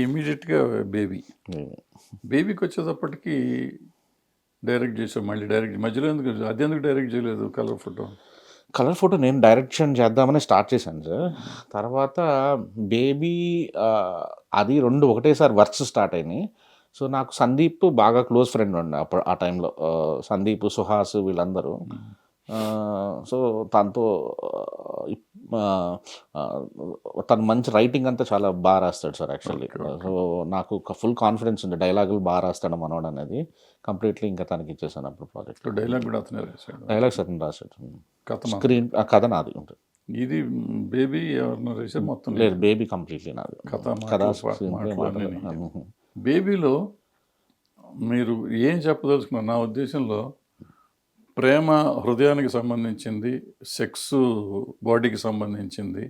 ఇమ్మీడియట్‌గా బేబీ. బేబీకి వచ్చేటప్పటికి డైరెక్ట్ చేసావు. మళ్ళీ డైరెక్ట్ మధ్యలో ఎందుకు అదెందుకు డైరెక్ట్ చేయలేదు కలర్ ఫోటో? కలర్ ఫోటో నేను డైరెక్షన్ చేద్దామని స్టార్ట్ చేశాను సార్. తర్వాత బేబీ అది 2 ఒకటేసారి వర్క్స్ స్టార్ట్ అయినాయి. సో, నాకు సందీప్ బాగా క్లోజ్ ఫ్రెండ్ ఉండే అప్పుడు ఆ టైంలో. సందీప్, సుహాస్ వీళ్ళందరూ. సో, తనతో ఇప్ ఆహ్, ఆహ్, తను మంచి రైటింగ్ అంతా చాలా రాస్తాడు sir actually. Okay. Okay. So, నాకు ఫుల్ కాన్ఫిడెన్స్ ఉంది డైలాగులు రాస్తాడు మనోడనేది. కంప్లీట్లీ ఇంకా తనకి ఇచ్చేసాను అప్పుడు ప్రాజెక్ట్. డైలాగ్ కూడా అతనే రాశాడు. డైలాగ్స్ అతను రాశాడు. కథ స్క్రీన్ కథ నాది ఉంటుంది. ఇది బేబీ ఎవరినో రాశారు మొత్తం లేదు, బేబీ కంప్లీట్లీ నాది. కథ కథ మాటలు అన్నీ. బేబీలో మీరు ఏం చెప్పదలుచుకున్నారు? నా ఉద్దేశంలో ప్రేమ హృదయానికి సంబంధించింది, సెక్స్ బాడీకి సంబంధించింది,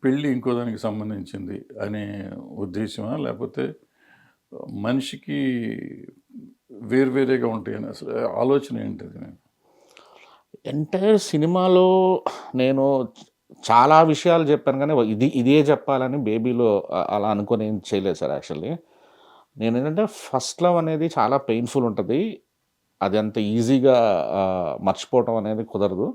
పెళ్ళి ఇంకో దానికి సంబంధించింది అనే ఉద్దేశమా, లేకపోతే మనిషికి వేరువేరేగా ఉంటాయని అసలు ఆలోచన ఏంటిది? ఎంటైర్ సినిమాలో నేను చాలా విషయాలు చెప్పాను కానీ ఇదే చెప్పాలని బేబీలో అలా అనుకొని ఏం చేయలేదు సార్ యాక్చువల్లీ. నేను ఏంటంటే ఫస్ట్ లవ్ అనేది చాలా పెయిన్ఫుల్ ఉంటుంది. అది అంత ఈజీగా మర్చిపోవటం అనేది కుదరదు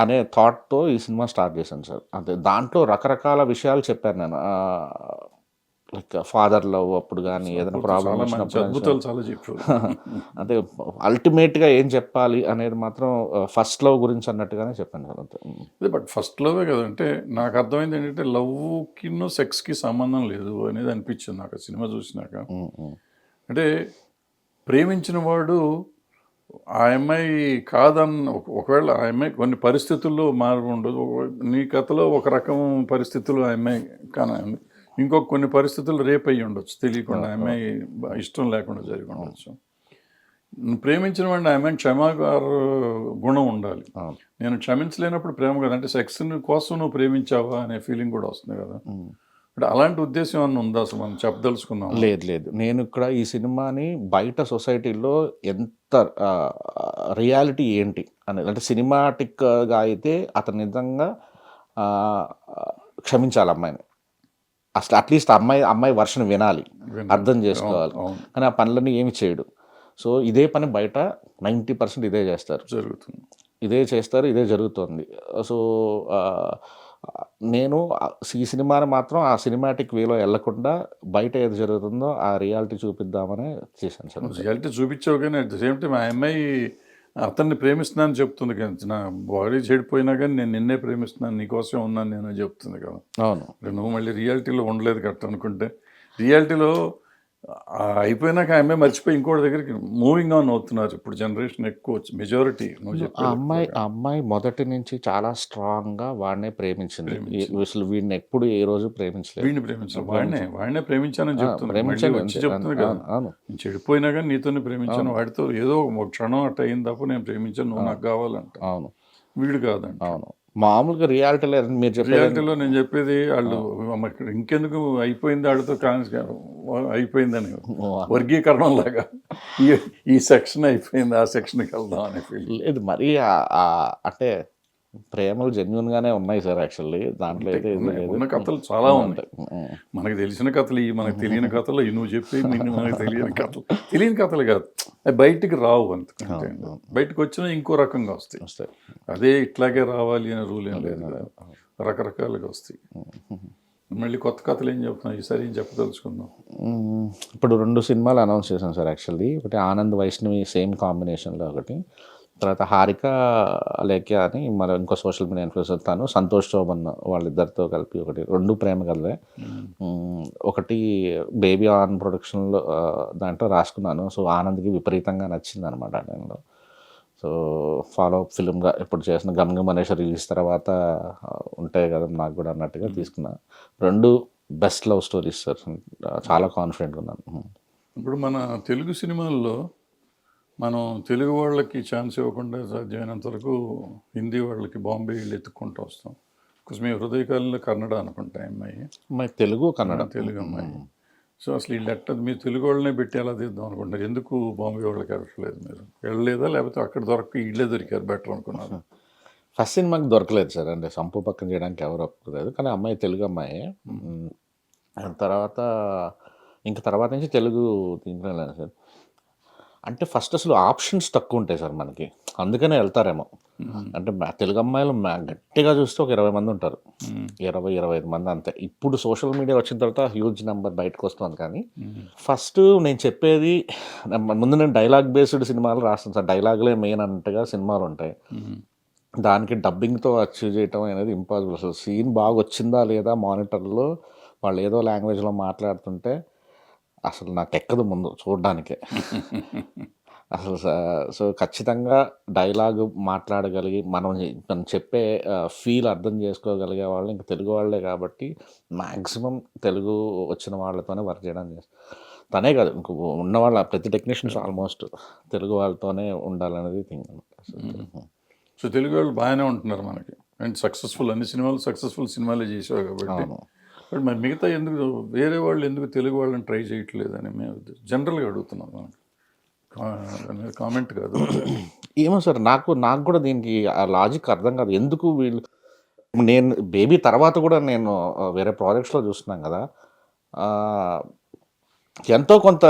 అనే థాట్తో ఈ సినిమా స్టార్ట్ చేశాను సార్. అంటే దాంట్లో రకరకాల విషయాలు చెప్పాను నేను. లైక్ ఫాదర్ లవ్ అప్పుడు కానీ ఏదైనా ప్రాబ్లం వచ్చినప్పుడు అంటే అల్టిమేట్గా ఏం చెప్పాలి అనేది మాత్రం ఫస్ట్ లవ్ గురించి అన్నట్టుగానే చెప్పాను సార్. అంతే. బట్ ఫస్ట్ లవే కదంటే నాకు అర్థమైంది ఏంటంటే లవ్కి సెక్స్కి సంబంధం లేదు అనేది అనిపించింది నాకు సినిమా చూసినాక. అంటే ప్రేమించిన వాడు ఆ అమ్మాయి కాదన్న ఒకవేళ ఆ అమ్మాయి కొన్ని పరిస్థితుల్లో మారు ఉండదు. నీ కథలో ఒక రకం పరిస్థితుల్లో ఆ అమ్మాయి కానీ ఇంకొక కొన్ని పరిస్థితులు రేపు అయ్యి ఉండొచ్చు తెలియకుండా, ఆ అమ్మాయి ఇష్టం లేకుండా జరిగి ఉండొచ్చు. ప్రేమించిన వాడిని ఆ అమ్మాయి క్షమాగార గుణం ఉండాలి. నేను క్షమించలేనప్పుడు ప్రేమ కదా అంటే సెక్స్ కోసం నువ్వు ప్రేమించావా అనే ఫీలింగ్ కూడా వస్తుంది కదా. అంటే అలాంటి ఉద్దేశం అన్న ఉందా అసలు మనం చెప్పదలుచుకున్నాం? లేదు. నేను ఇక్కడ ఈ సినిమాని బయట సొసైటీలో ఎంత రియాలిటీ ఏంటి అనేది అంటే సినిమాటిక్గా అయితే అతను నిజంగా క్షమించాలి అమ్మాయిని. అసలు అట్లీస్ట్ అమ్మాయి వర్షన్ వినాలి, అర్థం చేసుకోవాలి. కానీ ఆ పనులన్నీ ఏమి చేయడు. సో ఇదే పని బయట 90% ఇదే చేస్తారు, ఇదే జరుగుతుంది. సో నేను ఈ సినిమాని మాత్రం ఆ సినిమాటిక్ వేలో వెళ్ళకుండా బయట ఏది జరుగుతుందో ఆ రియాలిటీ చూపిద్దామని చేశాను సార్. రియాలిటీ చూపించావు కానీ అట్ ద సేమ్ టైం ఆ అమ్మాయి అతన్ని ప్రేమిస్తున్నాను చెప్తుంది కదా. నా బాడీ చెడిపోయినా కానీ నేను నిన్నే ప్రేమిస్తున్నాను, నీకోసం ఉన్నాను నేను చెప్తుంది కదా. అవును. నువ్వు మళ్ళీ రియాలిటీలో ఉండలేదు కరెక్ట్ అనుకుంటే రియాలిటీలో అయిపోయినాక ఆ అమ్మాయి మర్చిపోయి ఇంకోటి దగ్గరికి మూవింగ్ ఆన్ అవుతున్నారు ఇప్పుడు జనరేషన్ ఎక్కువ మెజారిటీ. ఆ అమ్మాయి మొదటి నుంచి చాలా స్ట్రాంగ్గా వాడినే ప్రేమించింది. అసలు వీడిని ఎప్పుడు ఏ రోజు ప్రేమించలేదు. వీడిని ప్రేమించాను, వాడినే ప్రేమించానని చెప్తుంది కదా. నేను చెడిపోయినా కానీ నీతోనే ప్రేమించాను, వాడితో ఏదో ఒక క్షణం అట్ట అయింది తప్ప నేను ప్రేమించాను, నువ్వు నాకు కావాలంట. అవును, వీడు కాదంట. అవును, మామూలుగా రియాలిటీలో మీరు రియాలిటీలో నేను చెప్పేది వాళ్ళు ఇంకెందుకు అయిపోయింది వాడితో అయిపోయిందని వర్గీకరణం లాగా ఈ సెక్షన్ అయిపోయింది ఆ సెక్షన్కి వెళ్దాం అనే ఫీల్ లేదు. మరి అంటే ప్రేమలు జెన్యున్గానే ఉన్నాయి సార్ యాక్చువల్లీ. దాంట్లో అయితే ఉన్న కథలు చాలా ఉన్నాయి. మనకు తెలిసిన కథలు మనకు తెలియని కథలు నువ్వు చెప్పి మనకు తెలియని కథలు కాదు, అవి బయటికి రావు. అంతే, బయటకు వచ్చినా ఇంకో రకంగా వస్తాయి. అదే ఇట్లాగే రావాలి అనే రూల్ ఏం లేదు, రకరకాలుగా వస్తాయి. మళ్ళీ కొత్త కథలు ఏం చెప్తున్నావు ఈసారి, ఏం చెప్పదలుచుకుందాం? ఇప్పుడు 2 సినిమాలు అనౌన్స్ చేశాను సార్ యాక్చువల్లీ. ఒకటి ఆనంద్ వైష్ణవి సేమ్ కాంబినేషన్లో, ఒకటి తర్వాత హారిక లేఖ్య అని మరి ఇంకో సోషల్ మీడియా ఇన్ఫ్లుయెన్సర్ తాను సంతోష్ శోభన్ వాళ్ళిద్దరితో కలిపి ఒకటి 2 ప్రేమ కథలే. ఒకటి బేబీ ఆన్ ప్రొడక్షన్లో దాంట్లో రాసుకున్నాను. సో ఆనంద్కి విపరీతంగా నచ్చింది అనమాట నేను. సో ఫాలో అప్ ఫిల్మ్గా ఇప్పుడు చేసిన గమ్ అనేసి రిలీజ్ తర్వాత ఉంటాయి కదా నాకు కూడా అన్నట్టుగా తీసుకున్నా. 2 బెస్ట్ లవ్ స్టోరీస్ సార్, చాలా కాన్ఫిడెంట్గా ఉన్నాను. ఇప్పుడు మన తెలుగు సినిమాల్లో మనం తెలుగు వాళ్ళకి ఛాన్స్ ఇవ్వకుండా సాధ్యమైనంత వరకు హిందీ వాళ్ళకి బాంబే వెళ్ళి ఎత్తుక్కుంటూ వస్తాం. బికాస్ మీ హృదయకాలంలో కన్నడ అనుకుంటా అమ్మాయి తెలుగు అమ్మాయి. సో అసలు వీళ్ళు మీరు తెలుగు వాళ్ళనే పెట్టి ఎలా తీద్దాం అనుకుంటారు? ఎందుకు బాంబే వాళ్ళకి వెళ్ళట్లేదు? మీరు వెళ్ళలేదా, లేకపోతే అక్కడ వీళ్ళే దొరికారు బెటర్ అనుకున్నారు? ఫస్ట్ సినిమాకి దొరకలేదు సార్, అంటే సంపు పక్కన చేయడానికి ఎవరు ఒప్పుకోలేదు. కానీ అమ్మాయి తెలుగు అమ్మాయి, తర్వాత ఇంక తర్వాత నుంచి తెలుగు దీంట్లో వెళ్ళాను సార్. అంటే ఫస్ట్ అసలు ఆప్షన్స్ తక్కువ ఉంటాయి సార్ మనకి, అందుకనే వెళ్తారేమో. అంటే తెలుగు అమ్మాయిలు గట్టిగా చూస్తే ఒక 20 మంది ఉంటారు, 20-25 మంది అంతే. ఇప్పుడు సోషల్ మీడియా వచ్చిన తర్వాత హ్యూజ్ నెంబర్ బయటకు వస్తుంది. కానీ ఫస్ట్ నేను చెప్పేది ముందు నేను డైలాగ్ బేస్డ్ సినిమాలు రాస్తాను సార్. డైలాగులే మెయిన్ అన్నట్టుగా సినిమాలు ఉంటాయి. దానికి డబ్బింగ్తో అచీవ్ చేయటం అనేది ఇంపాసిబుల్. అసలు సీన్ బాగా వచ్చిందా లేదా మానిటర్లో వాళ్ళు ఏదో లాంగ్వేజ్లో మాట్లాడుతుంటే అసలు నాకు ఎక్కదు ముందు చూడడానికే. అసలు సో ఖచ్చితంగా డైలాగ్ మాట్లాడగలిగి మనం చెప్పే ఫీల్ అర్థం చేసుకోగలిగే వాళ్ళు ఇంకా తెలుగు వాళ్ళే. కాబట్టి మ్యాక్సిమం తెలుగు వచ్చిన వాళ్ళతోనే వర్క్ చేయడం చేస్తాను. తనే కాదు, ఇంక ఉన్న వాళ్ళ ప్రతి టెక్నీషియన్స్ ఆల్మోస్ట్ తెలుగు వాళ్ళతోనే ఉండాలనేది థింగ్ అనమాట. సో తెలుగు వాళ్ళు బాగానే ఉంటున్నారు మనకి, అండ్ సక్సెస్ఫుల్ అన్ని సినిమాలు సక్సెస్ఫుల్ సినిమాలే చేసావు కాబట్టి. బట్ మరి మిగతా ఎందుకు వేరే వాళ్ళు ఎందుకు తెలుగు వాళ్ళని ట్రై చేయట్లేదని మేము జనరల్గా అడుగుతున్నాం. మనకి కామెంట్ కాదు. ఏమో సార్, నాకు కూడా దీనికి ఆ లాజిక్ అర్థం కాదు. ఎందుకు వీళ్ళు, నేను బేబీ తర్వాత కూడా నేను వేరే ప్రాజెక్ట్స్లో చూస్తున్నాం కదా, ఎంతో కొంత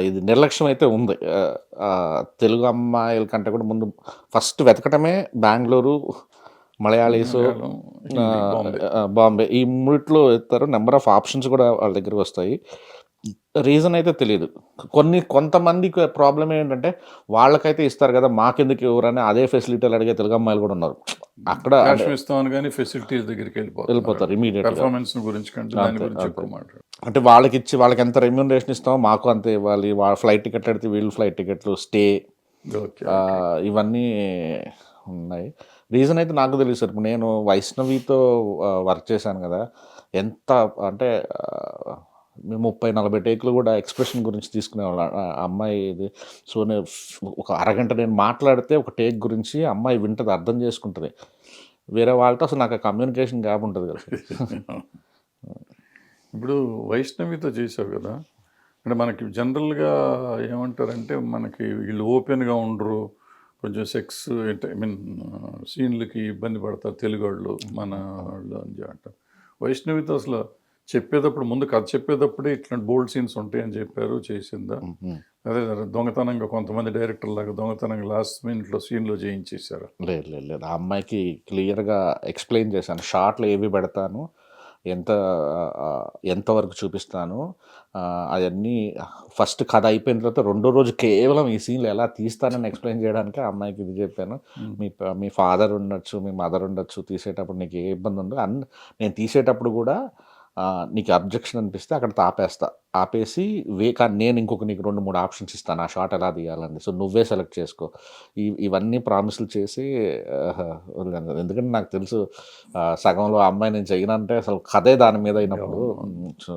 ఇది నిర్లక్ష్యం అయితే ఉంది. తెలుగు అమ్మాయిల కంటే కూడా ముందు ఫస్ట్ వెతకటమే బెంగళూరు, మలయాళీస్, బాంబే, ఈ మూడిట్లో ఎత్తారు. నెంబర్ ఆఫ్ ఆప్షన్స్ కూడా వాళ్ళ దగ్గరికి వస్తాయి. రీజన్ అయితే తెలియదు. కొంతమందికి ప్రాబ్లం ఏంటంటే వాళ్ళకైతే ఇస్తారు కదా, మాకెందుకు ఎవరని అదే ఫెసిలిటీలు అడిగే తెలుగు అమ్మాయిలు కూడా ఉన్నారు. అక్కడ ఇస్తామని కానీ ఫెసిలిటీస్ దగ్గరికి వెళ్ళిపోతారు ఇమీడియట్. పెర్ఫార్మెన్స్ గురించి కంటే దాని గురించి ఎక్కువ మాట్లాడు. అంటే వాళ్ళకి ఇచ్చి వాళ్ళకి ఎంత రెమ్యూనరేషన్ ఇస్తామో మాకు అంతే ఇవ్వాలి. వాళ్ళ ఫ్లైట్ టికెట్ అడితే వీళ్ళు ఫ్లైట్ టికెట్లు, స్టే, ఇవన్నీ ఉన్నాయి. రీజన్ అయితే నాకు తెలియదు సార్. నేను వైష్ణవితో వర్క్ చేశాను కదా, ఎంత అంటే 30-40 టేకులు కూడా ఎక్స్ప్రెషన్ గురించి తీసుకునేవాళ్ళు అమ్మాయి ఇది. సో నేను ఒక అరగంట నేను మాట్లాడితే ఒక టేక్ గురించి అమ్మాయి వింటది, అర్థం చేసుకుంటుంది. వేరే వాళ్ళతో అసలు నాకు కమ్యూనికేషన్ గ్యాప్ ఉంటుంది కదా. ఇప్పుడు వైష్ణవితో చేసావు కదా, అంటే మనకి జనరల్గా ఏమంటారంటే మనకి వీళ్ళు ఓపెన్గా ఉండరు, కొంచెం సెక్స్ ఐ మీన్ సీన్లకి ఇబ్బంది పడతారు తెలుగు వాళ్ళు, మన వాళ్ళు అని అంటారు. వైష్ణవితో అసలు చెప్పేటప్పుడు ముందు కథ చెప్పేటప్పుడే ఇట్లాంటి బోల్డ్ సీన్స్ ఉంటాయని చెప్పారు, చేసిందా? అదే దొంగతనంగా కొంతమంది డైరెక్టర్ లాగా దొంగతనంగా లాస్ట్ మినిట్లో సీన్లో చేయించేశారు? లేదు. ఆ అమ్మాయికి క్లియర్గా ఎక్స్ప్లెయిన్ చేశాను. షార్ట్లు ఏవి పెడతాను, ఎంతవరకు చూపిస్తాను, అవన్నీ ఫస్ట్ కథ అయిపోయిన తర్వాత రెండో రోజు కేవలం ఈ సీన్లు ఎలా తీస్తానని ఎక్స్ప్లెయిన్ చేయడానికి ఆ అమ్మాయికి ఇది చెప్పాను. మీ ఫాదర్ ఉండొచ్చు, మీ మదర్ ఉండొచ్చు, తీసేటప్పుడు నీకు ఏ ఇబ్బంది ఉండదు. అండ్ నేను తీసేటప్పుడు కూడా నీకు అబ్జెక్షన్ అనిపిస్తే అక్కడ ఆపేసి కానీ నేను ఇంకొక నీకు 2-3 ఆప్షన్స్ ఇస్తాను ఆ షాట్ ఎలా తీయాలని. సో నువ్వే సెలెక్ట్ చేసుకో. ఇవన్నీ ప్రామిసులు చేసి వదిలేను. ఎందుకంటే నాకు తెలుసు సగంలో అమ్మాయి నేను చేయనంటే అసలు కథే దాని మీద అయినప్పుడు. సో